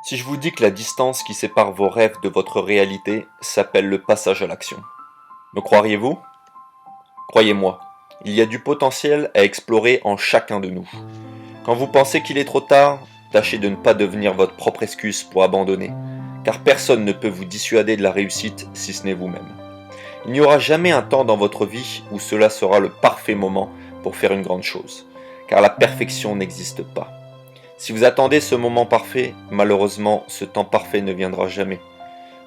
Si je vous dis que la distance qui sépare vos rêves de votre réalité s'appelle le passage à l'action, me croiriez-vous? Croyez-moi, il y a du potentiel à explorer en chacun de nous. Quand vous pensez qu'il est trop tard, tâchez de ne pas devenir votre propre excuse pour abandonner, car personne ne peut vous dissuader de la réussite si ce n'est vous-même. Il n'y aura jamais un temps dans votre vie où cela sera le parfait moment pour faire une grande chose, car la perfection n'existe pas. Si vous attendez ce moment parfait, malheureusement, ce temps parfait ne viendra jamais.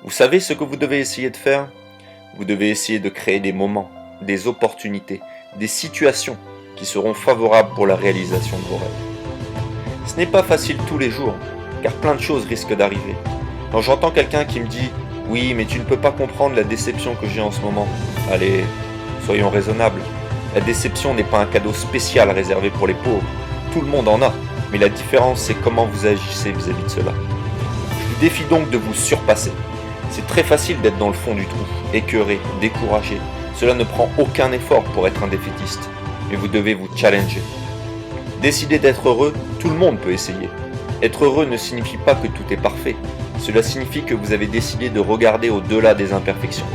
Vous savez ce que vous devez essayer de faire? Vous devez essayer de créer des moments, des opportunités, des situations qui seront favorables pour la réalisation de vos rêves. Ce n'est pas facile tous les jours, car plein de choses risquent d'arriver. Quand j'entends quelqu'un qui me dit « Oui, mais tu ne peux pas comprendre la déception que j'ai en ce moment », allez, soyons raisonnables. La déception n'est pas un cadeau spécial réservé pour les pauvres. Tout le monde en a. Mais la différence, c'est comment vous agissez vis-à-vis de cela. Je vous défie donc de vous surpasser. C'est très facile d'être dans le fond du trou, écœuré, découragé. Cela ne prend aucun effort pour être un défaitiste. Mais vous devez vous challenger. Décider d'être heureux, tout le monde peut essayer. Être heureux ne signifie pas que tout est parfait. Cela signifie que vous avez décidé de regarder au-delà des imperfections.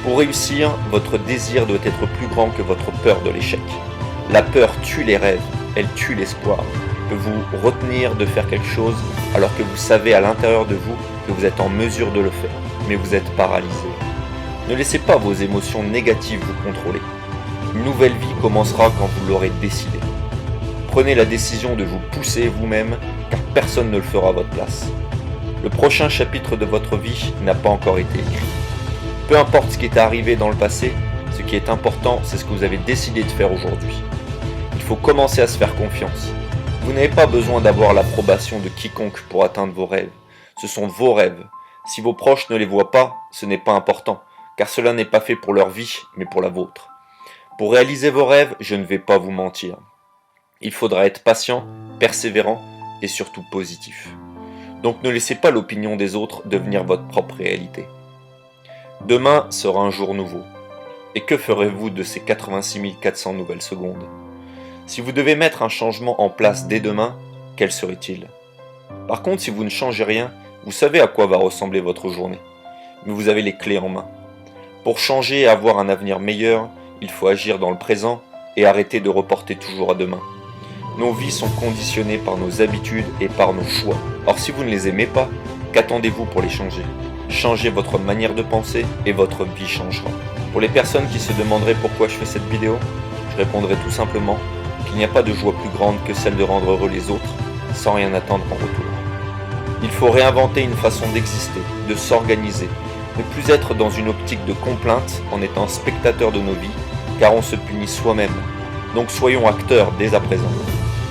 Pour réussir, votre désir doit être plus grand que votre peur de l'échec. La peur tue les rêves, elle tue l'espoir. Peut vous retenir de faire quelque chose alors que vous savez à l'intérieur de vous que vous êtes en mesure de le faire, mais vous êtes paralysé. Ne laissez pas vos émotions négatives vous contrôler. Une nouvelle vie commencera quand vous l'aurez décidé. Prenez la décision de vous pousser vous-même, car personne ne le fera à votre place. Le prochain chapitre de votre vie n'a pas encore été écrit. Peu importe ce qui est arrivé dans le passé, ce qui est important, c'est ce que vous avez décidé de faire aujourd'hui. Il faut commencer à se faire confiance. Vous n'avez pas besoin d'avoir l'approbation de quiconque pour atteindre vos rêves. Ce sont vos rêves. Si vos proches ne les voient pas, ce n'est pas important, car cela n'est pas fait pour leur vie, mais pour la vôtre. Pour réaliser vos rêves, je ne vais pas vous mentir. Il faudra être patient, persévérant et surtout positif. Donc ne laissez pas l'opinion des autres devenir votre propre réalité. Demain sera un jour nouveau. Et que ferez-vous de ces 86 400 nouvelles secondes? Si vous devez mettre un changement en place dès demain, quel serait-il? Par contre, si vous ne changez rien, vous savez à quoi va ressembler votre journée. Mais vous avez les clés en main. Pour changer et avoir un avenir meilleur, il faut agir dans le présent et arrêter de reporter toujours à demain. Nos vies sont conditionnées par nos habitudes et par nos choix. Or, si vous ne les aimez pas, qu'attendez-vous pour les changer? Changez votre manière de penser et votre vie changera. Pour les personnes qui se demanderaient pourquoi je fais cette vidéo, je répondrai tout simplement qu'il n'y a pas de joie plus grande que celle de rendre heureux les autres sans rien attendre en retour. Il faut réinventer une façon d'exister, de s'organiser, ne plus être dans une optique de complainte en étant spectateur de nos vies, car on se punit soi-même. Donc soyons acteurs dès à présent.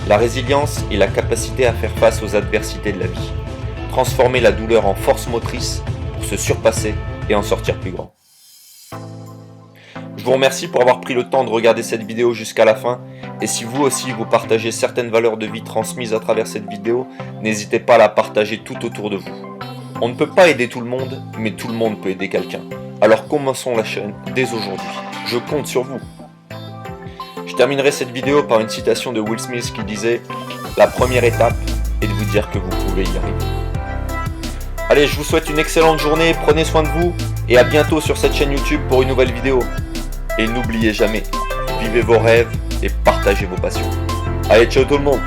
La résilience est la capacité à faire face aux adversités de la vie. Transformer la douleur en force motrice pour se surpasser et en sortir plus grand. Je vous remercie pour avoir pris le temps de regarder cette vidéo jusqu'à la fin. Et si vous aussi vous partagez certaines valeurs de vie transmises à travers cette vidéo, n'hésitez pas à la partager tout autour de vous. On ne peut pas aider tout le monde, mais tout le monde peut aider quelqu'un. Alors commençons la chaîne dès aujourd'hui. Je compte sur vous. Je terminerai cette vidéo par une citation de Will Smith qui disait « La première étape est de vous dire que vous pouvez y arriver ». Allez, je vous souhaite une excellente journée, prenez soin de vous et à bientôt sur cette chaîne YouTube pour une nouvelle vidéo. Et n'oubliez jamais, vivez vos rêves et partagez vos passions. Allez, ciao tout le monde!